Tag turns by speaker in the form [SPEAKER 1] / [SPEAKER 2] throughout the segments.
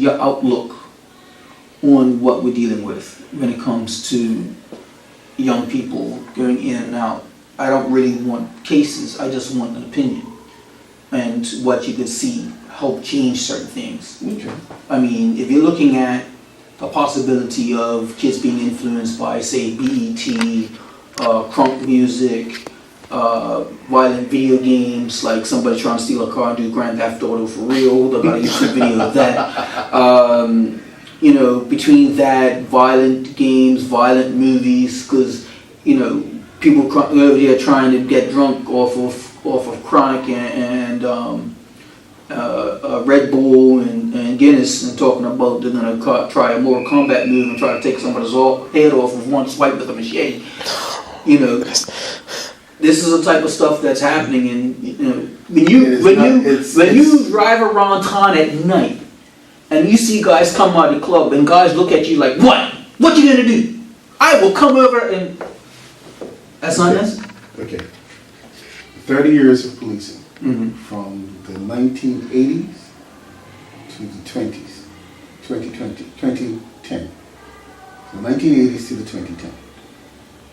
[SPEAKER 1] your outlook on what we're dealing with when it comes to young people going in and out. I don't really want cases, I just want an opinion and what you could see help change certain things.
[SPEAKER 2] Okay.
[SPEAKER 1] I mean, if you're looking at the possibility of kids being influenced by, say, BET, crunk music, violent video games, like somebody trying to steal a car and do Grand Theft Auto for real, about a YouTube video of that. You know, between that, violent games, violent movies, because, you know, people over there trying to get drunk off of chronic and Red Bull and Guinness, and talking about they're going to try a Mortal Kombat move and try to take somebody's head off with one swipe with a machete. You know, this is the type of stuff that's happening. And you know, when you drive around town at night and you see guys come out of the club and guys look at you like, what you gonna do? I will come over and that's not necessary.
[SPEAKER 2] Okay. 30 years of policing.
[SPEAKER 1] Mm-hmm.
[SPEAKER 2] From the 1980s to the 2010. From the 1980s to the 2010.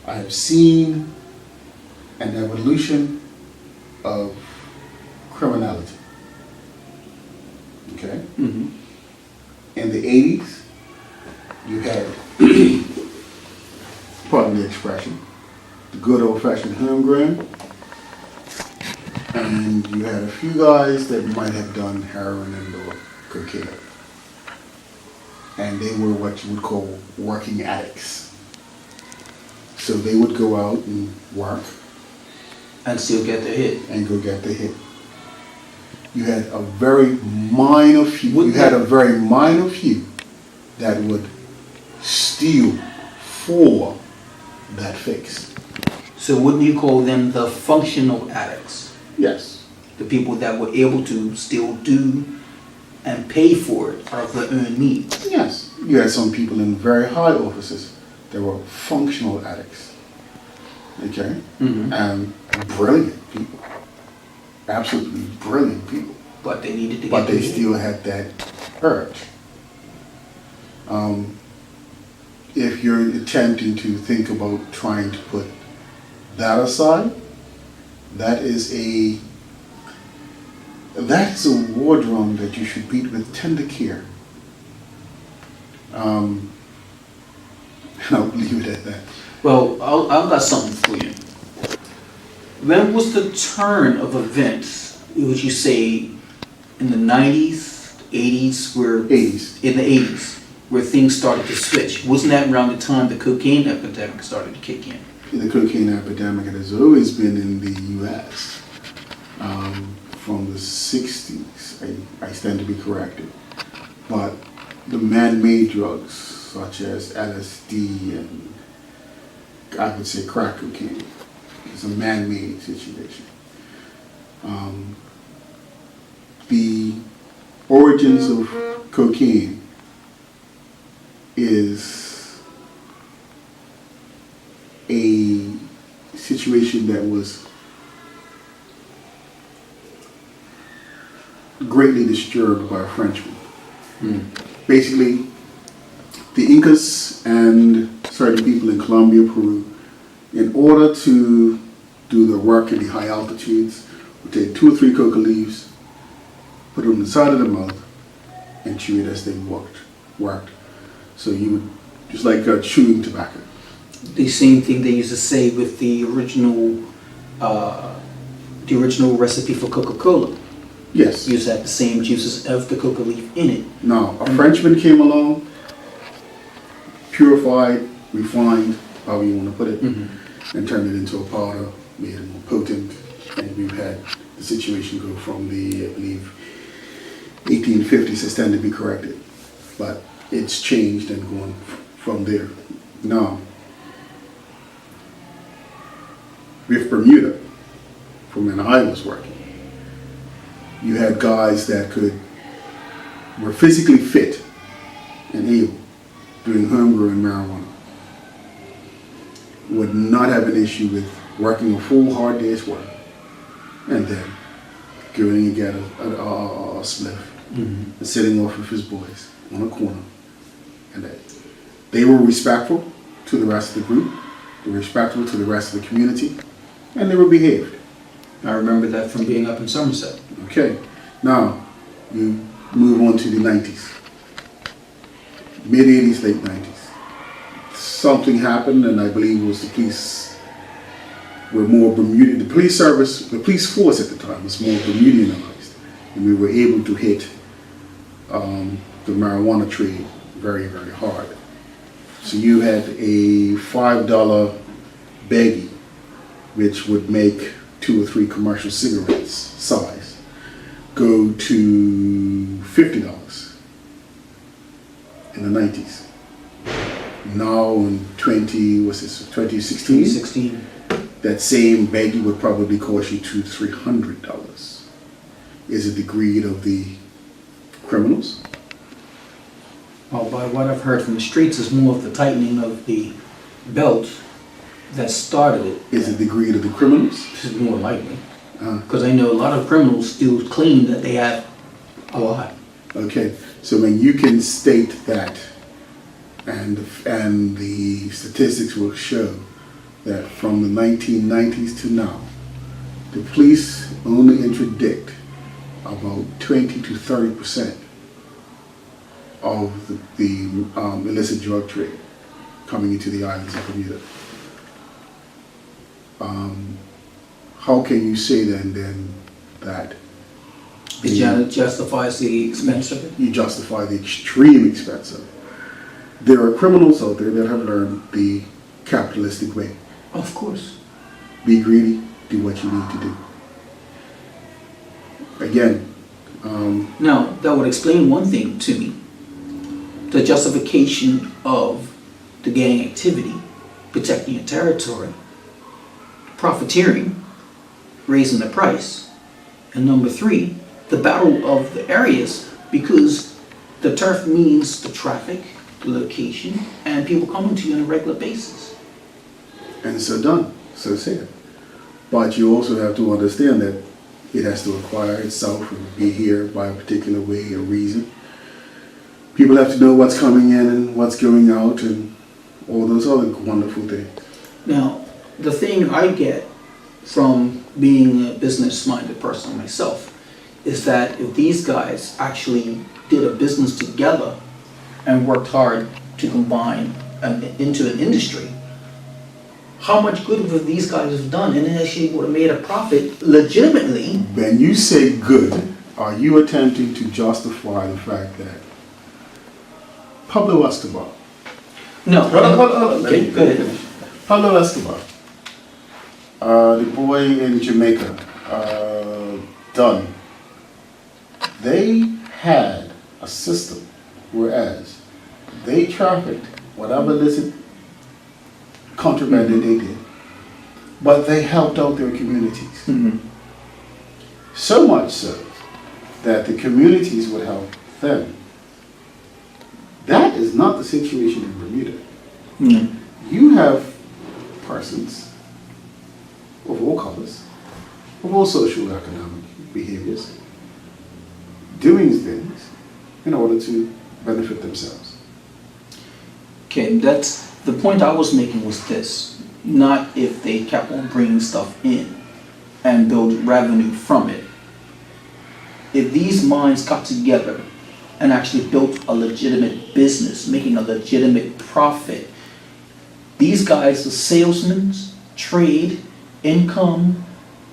[SPEAKER 2] I have seen an evolution of criminality. Okay?
[SPEAKER 1] Mm-hmm.
[SPEAKER 2] In the 80s, you had, pardon the expression, the good old-fashioned homegrown. And you had a few guys that might have done heroin and or cocaine. And they were what you would call working addicts. So they would go out and work.
[SPEAKER 1] And still get the hit.
[SPEAKER 2] And go get the hit. You had a very minor few, that would steal for that fix.
[SPEAKER 1] So wouldn't you call them the functional addicts?
[SPEAKER 2] Yes.
[SPEAKER 1] The people that were able to still do and pay for it out of their own means?
[SPEAKER 2] Yes. You had some people in very high offices that were functional addicts. Okay?
[SPEAKER 1] Mm-hmm.
[SPEAKER 2] And brilliant people. Absolutely brilliant people.
[SPEAKER 1] But they needed to get
[SPEAKER 2] But they still had that urge. If you're attempting to think about trying to put that aside, that's a war drum that you should beat with tender care. And I'll leave it at that.
[SPEAKER 1] Well, I've got something for you. When was the turn of events, would you say, in the 90s, 80s, where
[SPEAKER 2] 80s.
[SPEAKER 1] In the 80s, where things started to switch? Wasn't that around the time the cocaine epidemic started to kick in?
[SPEAKER 2] The cocaine epidemic has always been in the U.S. From the 60s, I stand to be corrected. But the man-made drugs, such as LSD and I would say crack cocaine, is a man-made situation. The origins of cocaine is a situation that was greatly disturbed by a Frenchman. Basically, the Incas and certain people in Colombia, Peru, in order to do their work in the high altitudes, would take 2 or 3 coca leaves, put it on the side of the mouth, and chew it as they worked. So you would, just like chewing tobacco.
[SPEAKER 1] The same thing they used to say with the original recipe for Coca-Cola.
[SPEAKER 2] Yes.
[SPEAKER 1] You used to have the same juices of the coca leaf in it.
[SPEAKER 2] Now, a Frenchman came along, purified, refined, however you want to put it, and turned it into a powder, made it more potent, and we've had the situation go from the, I believe, 1850s, I stand to be corrected, but it's changed and gone from there. Now, with Bermuda, from when I was working, you had guys that were physically fit and able, doing homegrown marijuana, would not have an issue with working a full hard day's work and then going and get a spliff and sitting off with his boys on a corner. And that they were respectful to the rest of the group, they were respectful to the rest of the community, and they were behaved.
[SPEAKER 1] I remember that from being up in Somerset.
[SPEAKER 2] Okay, now you move on to the 90s. Mid-80s, late 90s. Something happened, and I believe it was the police were more Bermudian. The police service, the police force at the time was more Bermudianized, and we were able to hit the marijuana trade very, very hard. So you had a $5 baggie, which would make 2 or 3 commercial cigarettes size, go to $50 in the 90s. Now in 2016, that same baggie would probably cost you $200 to $300. Is it the greed of the criminals?
[SPEAKER 1] Well, by what I've heard from the streets, is more of the tightening of the belt that started it.
[SPEAKER 2] Is it the greed of the criminals?
[SPEAKER 1] This is more likely. Because I know a lot of criminals still claim that they have a lot.
[SPEAKER 2] Okay, so when you can state that, and the statistics will show that from the 1990s to now, the police only interdict about 20 to 30% of the illicit drug trade coming into the islands of Bermuda. How can you say then that
[SPEAKER 1] It justifies the expense of it?
[SPEAKER 2] you justify the extreme expense of it? There are criminals out there that have learned the capitalistic way.
[SPEAKER 1] Of course.
[SPEAKER 2] Be greedy, do what you need to do. Again,
[SPEAKER 1] Now, that would explain one thing to me. The justification of the gang activity, protecting your territory, profiteering, raising the price, and number 3, the battle of the areas, because the turf means the traffic, the location, and people coming to you on a regular basis.
[SPEAKER 2] and so done, so said. But you also have to understand that it has to acquire itself and be here by a particular way or reason. People have to know what's coming in and what's going out and all those other wonderful things.
[SPEAKER 1] Now, the thing I get from being a business-minded person myself is that if these guys actually did a business together and worked hard to combine into an industry, how much good would these guys have done and actually would have made a profit legitimately?
[SPEAKER 2] When you say good, are you attempting to justify the fact that Pablo Escobar,
[SPEAKER 1] No.
[SPEAKER 2] Hold on, let me
[SPEAKER 1] Okay, go ahead.
[SPEAKER 2] finish. Pablo Escobar, the boy in Jamaica, Dunn, they had a system whereas they trafficked whatever illicit contraband that they did, but they helped out their communities. So much so that the communities would help them. That is not the situation in Bermuda. You have persons of all colors, of all social economic behaviors, doing things in order to benefit themselves.
[SPEAKER 1] Okay, that's the point I was making was this. Not if they kept on bringing stuff in and build revenue from it. If these minds got together and actually built a legitimate business, making a legitimate profit, these guys, the salesmen, trade, income,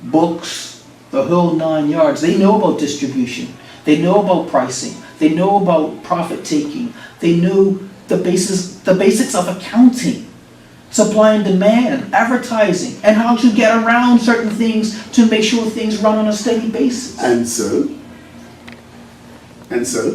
[SPEAKER 1] books, the whole 9 yards, they know about distribution, they know about pricing, they know about profit taking, they know the basics of accounting, supply and demand, advertising, and how to get around certain things to make sure things run on a steady basis.
[SPEAKER 2] And so,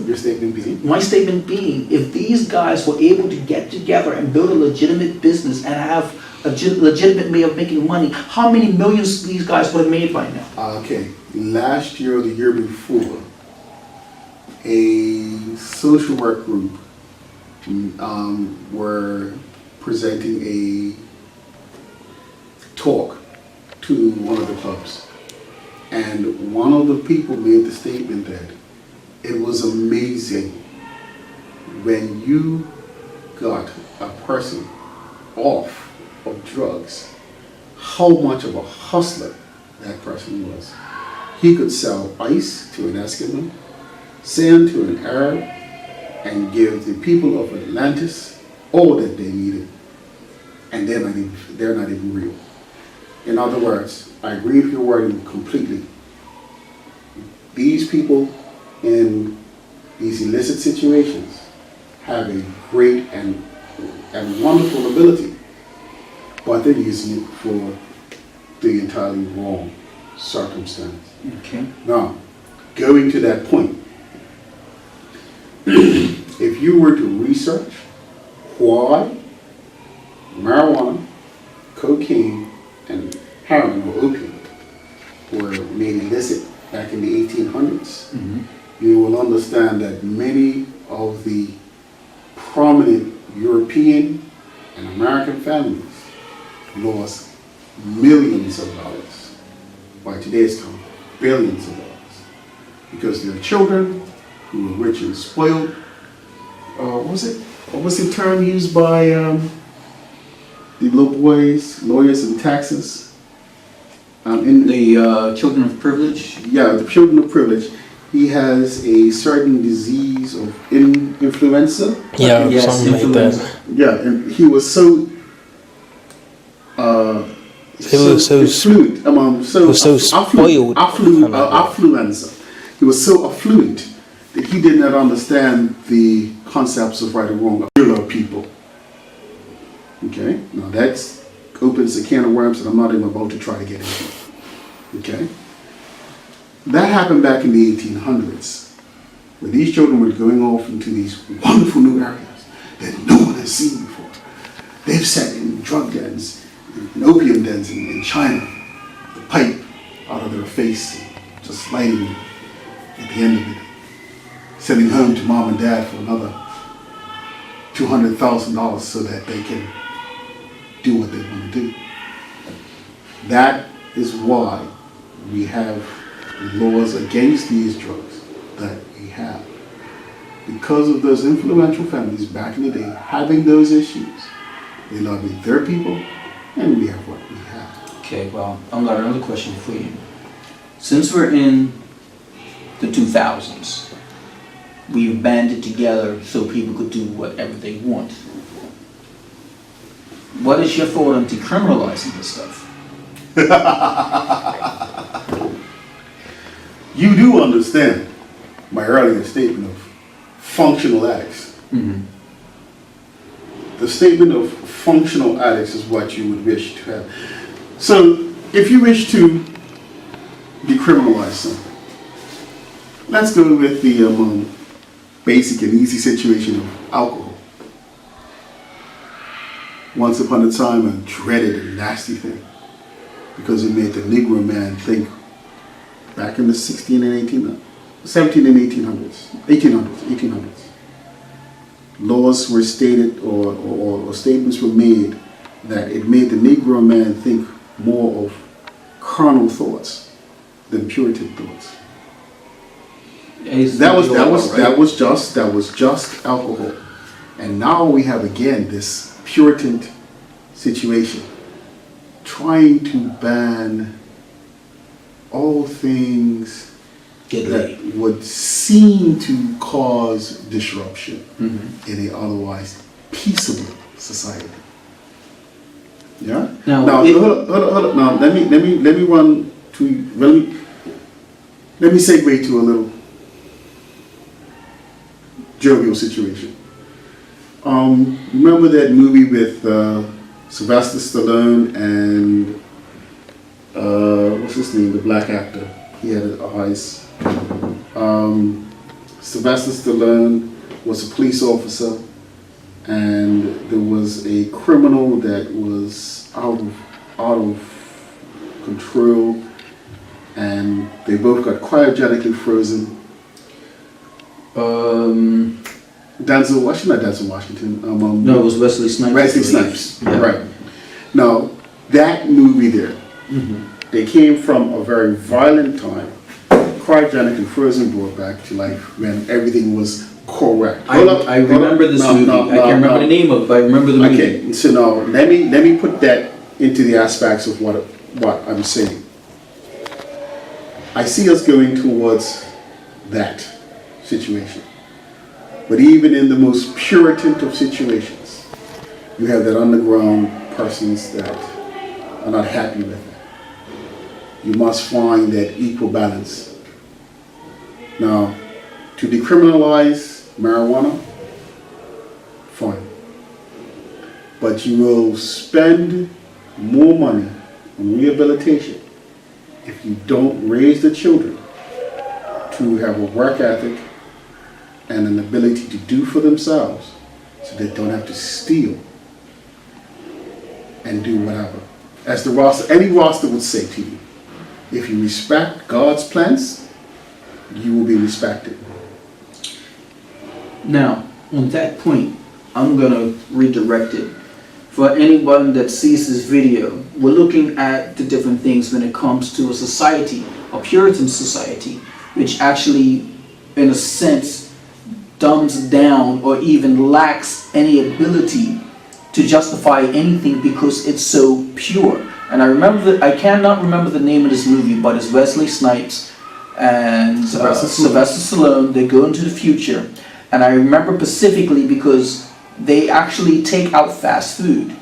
[SPEAKER 2] your statement being?
[SPEAKER 1] My statement being, if these guys were able to get together and build a legitimate business and have a legitimate way of making money, how many millions these guys would have made by now?
[SPEAKER 2] Okay, last year or the year before, a social work group were presenting a talk to one of the clubs. And one of the people made the statement that it was amazing when you got a person off of drugs, how much of a hustler that person was. He could sell ice to an Eskimo, sand to an Arab, and give the people of Atlantis all that they needed. And they're not even real. In other words, I agree with your wording completely. These people in these illicit situations have a great and wonderful ability, but they're using it for the entirely wrong circumstance.
[SPEAKER 1] Okay.
[SPEAKER 2] Now, going to that point, if you were to research why marijuana, cocaine, and heroin or opium were made illicit back in the 1800s, you will understand that many of the prominent European and American families lost millions of dollars. By today's count, billions of dollars. Because their children, who were rich and spoiled, what was the term used by the little boys, lawyers in Texas?
[SPEAKER 1] The children of privilege?
[SPEAKER 2] Yeah, the children of privilege. He has a certain disease of influenza.
[SPEAKER 3] Yeah,
[SPEAKER 1] Yes,
[SPEAKER 3] something like
[SPEAKER 1] influenza.
[SPEAKER 3] that.
[SPEAKER 2] Yeah, and he was so
[SPEAKER 3] spoiled.
[SPEAKER 2] Affluenza. He was so affluent that he did not understand the concepts of right and wrong. Regular people. Okay, now that opens a can of worms that I'm not even about to try to get into. Okay, that happened back in the 1800s, where these children were going off into these wonderful new areas that no one has seen before. They've sat in drug dens, in opium dens in China, the pipe out of their face, just lighting it at the end of it, sending home to mom and dad for another $200,000 so that they can do what they want to do. That is why we have laws against these drugs that we have. Because of those influential families back in the day having those issues, they lobbied their people, and we have what we have.
[SPEAKER 1] Okay, well, I've got another question for you. Since we're in the 2000s, we've banded together so people could do whatever they want. What is your thought on decriminalizing this stuff?
[SPEAKER 2] You do understand my earlier statement of functional addicts. The statement of functional addicts is what you would wish to have. So, if you wish to decriminalize something, let's go with the basic and easy situation of alcohol. Once upon a time, a dreaded and nasty thing, because it made the Negro man think back in the 17 and 1800s. Laws were stated or statements were made that it made the Negro man think more of carnal thoughts than Puritan thoughts. That was just alcohol. And now we have again this Puritan situation, trying to ban all things that would seem to cause disruption in a otherwise peaceable society. Yeah.
[SPEAKER 1] Now,
[SPEAKER 2] hold up. Now let me segue to a little jovial situation. Remember that movie with Sylvester Stallone and what's his name, the black actor? He had eyes. Sylvester Stallone was a police officer, and there was a criminal that was out of control, and they both got cryogenically frozen. Denzel Washington.
[SPEAKER 1] No, it was Wesley Snipes.
[SPEAKER 2] Wesley Snipes,
[SPEAKER 1] Yeah.
[SPEAKER 2] right. Now, that movie there, they came from a very violent time, cryogenic and frozen brought back to life when everything was correct.
[SPEAKER 1] I remember this movie. I can't remember the name of it, but I remember the movie.
[SPEAKER 2] Okay, so now let me put that into the aspects of what I'm saying. I see us going towards that situation. But even in the most puritan of situations, you have that underground persons that are not happy with it. You must find that equal balance. Now, to decriminalize marijuana, fine. But you will spend more money on rehabilitation if you don't raise the children to have a work ethic and an ability to do for themselves so they don't have to steal and do whatever. As any roster would say to you, if you respect God's plans, you will be respected.
[SPEAKER 1] Now, on that point, I'm going to redirect it. For anyone that sees this video, we're looking at the different things when it comes to a society, a Puritan society, which actually, in a sense, dumbs down or even lacks any ability to justify anything because it's so pure. And I cannot remember the name of this movie, but it's Wesley Snipes and Sylvester Stallone. They go into the future, and I remember specifically because they actually take out fast food.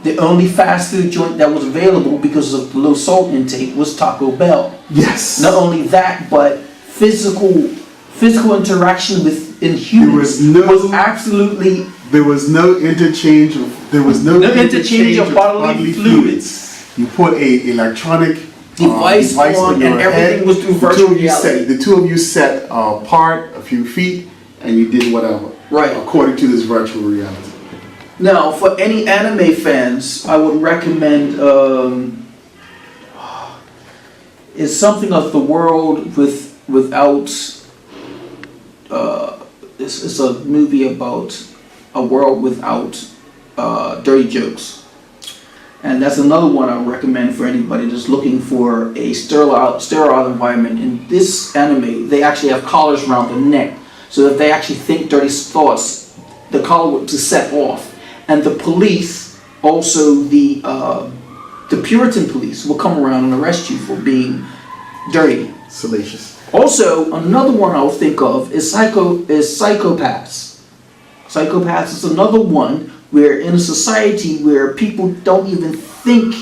[SPEAKER 1] The only fast food joint that was available because of the low salt intake was Taco Bell.
[SPEAKER 2] Yes.
[SPEAKER 1] Not only that, but physical interaction within humans was absolutely.
[SPEAKER 2] There was no interchange of
[SPEAKER 1] bodily fluids.
[SPEAKER 2] You put a electronic
[SPEAKER 1] device on, and everything was through virtual reality.
[SPEAKER 2] The two of you sat apart a few feet, and you did whatever.
[SPEAKER 1] Right.
[SPEAKER 2] According to this virtual reality.
[SPEAKER 1] Now, for any anime fans, I would recommend it's something of the world without. It's a movie about a world without dirty jokes, and that's another one I would recommend for anybody that's looking for a sterile environment. In this anime, they actually have collars around the neck, so if they actually think dirty thoughts, the collar would be set off. And the police, also the Puritan police, will come around and arrest you for being dirty.
[SPEAKER 2] Salacious.
[SPEAKER 1] Also, another one I'll think of is psychopaths. Psychopaths is another one where in a society where people don't even think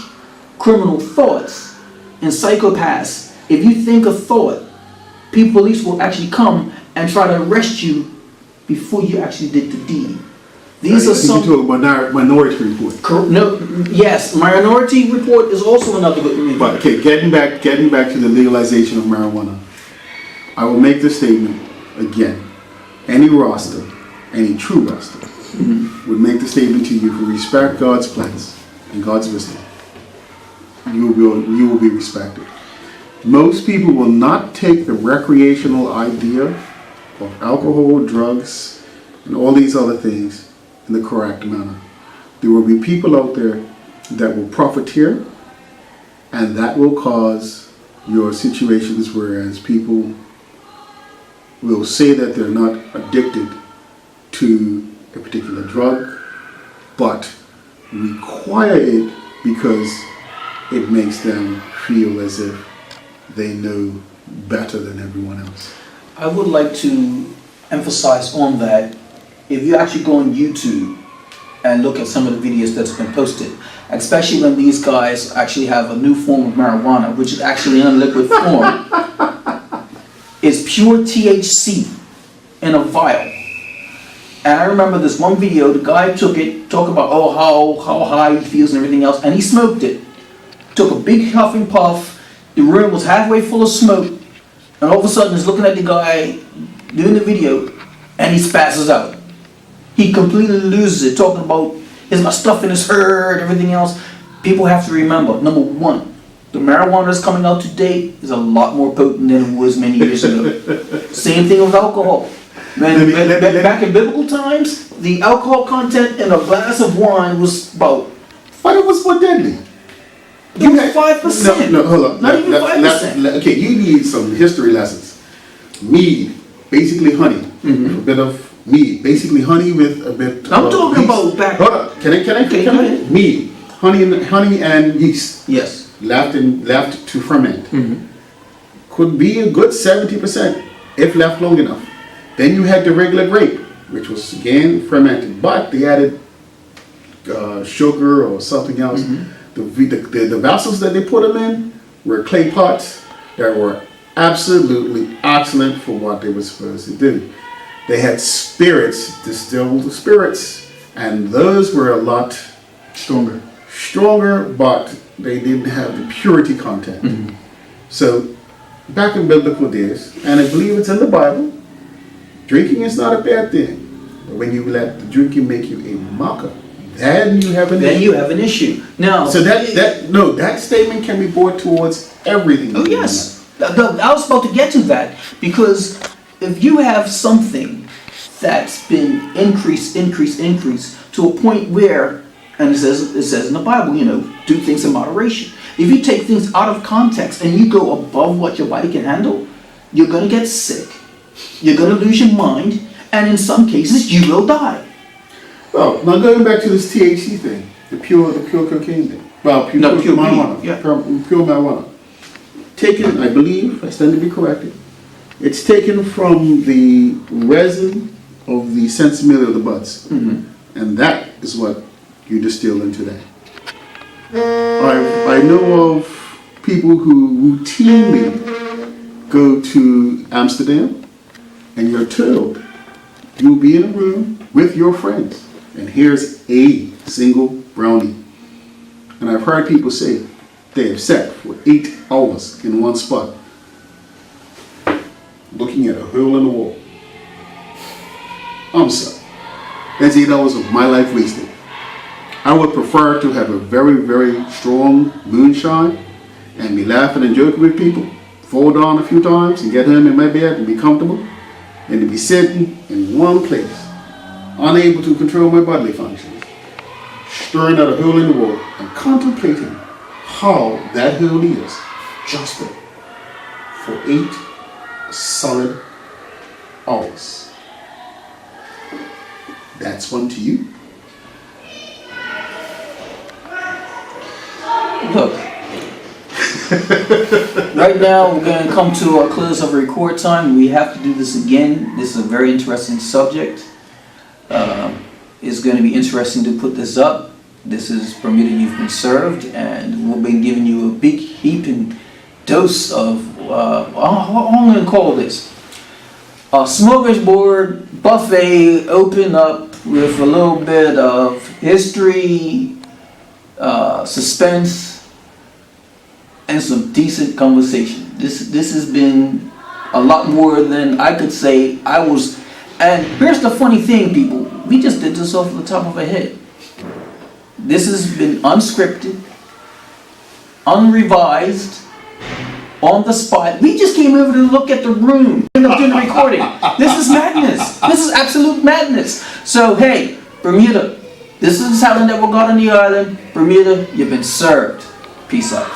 [SPEAKER 1] criminal thoughts, in psychopaths, if you think a thought, police will actually come and try to arrest you before you actually did the deed. These are some.
[SPEAKER 2] You talk about Minority Report.
[SPEAKER 1] Yes, Minority Report is also another good movie.
[SPEAKER 2] But okay, getting back to the legalization of marijuana, I will make this statement again. Any roster, any true roster, would make the statement to you: if you respect God's plans and God's wisdom, you will be respected. Most people will not take the recreational idea of alcohol, drugs, and all these other things in the correct manner. There will be people out there that will profiteer, and that will cause your situations whereas people will say that they're not addicted to a particular drug, but require it because it makes them feel as if they know better than everyone else.
[SPEAKER 1] I would like to emphasize on that. If you actually go on YouTube and look at some of the videos that's been posted, especially when these guys actually have a new form of marijuana, which is actually in a liquid form, it's pure THC in a vial. And I remember this one video, the guy took it, talk about how high he feels and everything else, and he smoked it. Took a big huffing puff, the room was halfway full of smoke, and all of a sudden he's looking at the guy doing the video, and he spazzes out. He completely loses it, talking about his stuff in his head, everything else. People have to remember, number one, the marijuana that's coming out today is a lot more potent than it was many years ago. Same thing with alcohol. Back in biblical times, the alcohol content in a glass of wine was about...
[SPEAKER 2] But it was more deadly.
[SPEAKER 1] You had 5%.
[SPEAKER 2] No, hold on.
[SPEAKER 1] Not even 5%.
[SPEAKER 2] Okay, you need some history lessons. Mead, basically honey.
[SPEAKER 1] Mm-hmm.
[SPEAKER 2] A bit of mead, basically honey with a bit.
[SPEAKER 1] I'm talking about back.
[SPEAKER 2] Hold on. Can I? Mead, honey and yeast.
[SPEAKER 1] Yes.
[SPEAKER 2] Left to ferment.
[SPEAKER 1] Mm-hmm.
[SPEAKER 2] Could be a good 70% if left long enough. Then you had the regular grape, which was again fermented, but they added sugar or something else.
[SPEAKER 1] Mm-hmm.
[SPEAKER 2] The vessels that they put them in were clay pots that were absolutely excellent for what they were supposed to do. They had spirits, distilled spirits, and those were a lot stronger, but they didn't have the purity content.
[SPEAKER 1] Mm-hmm.
[SPEAKER 2] So back in biblical days, and I believe it's in the Bible, drinking is not a bad thing. But when you let the drinking make you a mocker, then you have an issue.
[SPEAKER 1] Now,
[SPEAKER 2] so that statement can be brought towards everything.
[SPEAKER 1] Oh yes, I was about to get to that, because if you have something that's been increased to a point where, and it says in the Bible, do things in moderation. If you take things out of context and you go above what your body can handle, you're going to get sick, you're going to lose your mind, and in some cases you will die.
[SPEAKER 2] Well, now going back to this THC thing, the pure cocaine thing. Well, pure marijuana.
[SPEAKER 1] Yeah.
[SPEAKER 2] Pure marijuana. Taken, I believe, I stand to be corrected. It's taken from the resin of the sensimility of the buds.
[SPEAKER 1] Mm-hmm.
[SPEAKER 2] And that is what you distill into that. I know of people who routinely go to Amsterdam, and you're told you'll be in a room with your friends, and here's a single brownie. And I've heard people say they have sat for 8 hours in one spot, looking at a hole in the wall. I'm sorry. That's 8 hours of my life wasted. I would prefer to have a very, very strong moonshine and be laughing and joking with people, fall down a few times and get home in my bed and be comfortable, and to be sitting in one place, unable to control my bodily functions, staring at a hole in the wall and contemplating how that hole is just there for 8 solid hours. That's one to you.
[SPEAKER 1] Look, right now we're going to come to our close of record time. We have to do this again. This is a very interesting subject. It's going to be interesting to put this up. This is Bermuda You've Been Served, and we've been giving you a big heaping dose of, how am I going to call this? A smorgasbord buffet open up with a little bit of history, suspense, and some decent conversation. This has been a lot more than I could say I was. And here's the funny thing, people. We just did this off the top of our head. This has been unscripted, unrevised, on the spot. We just came over to look at the room and doing the recording. This is madness. This is absolute madness. So hey, Bermuda, this is the sound that we got on the island. Bermuda, you've been served. Peace out.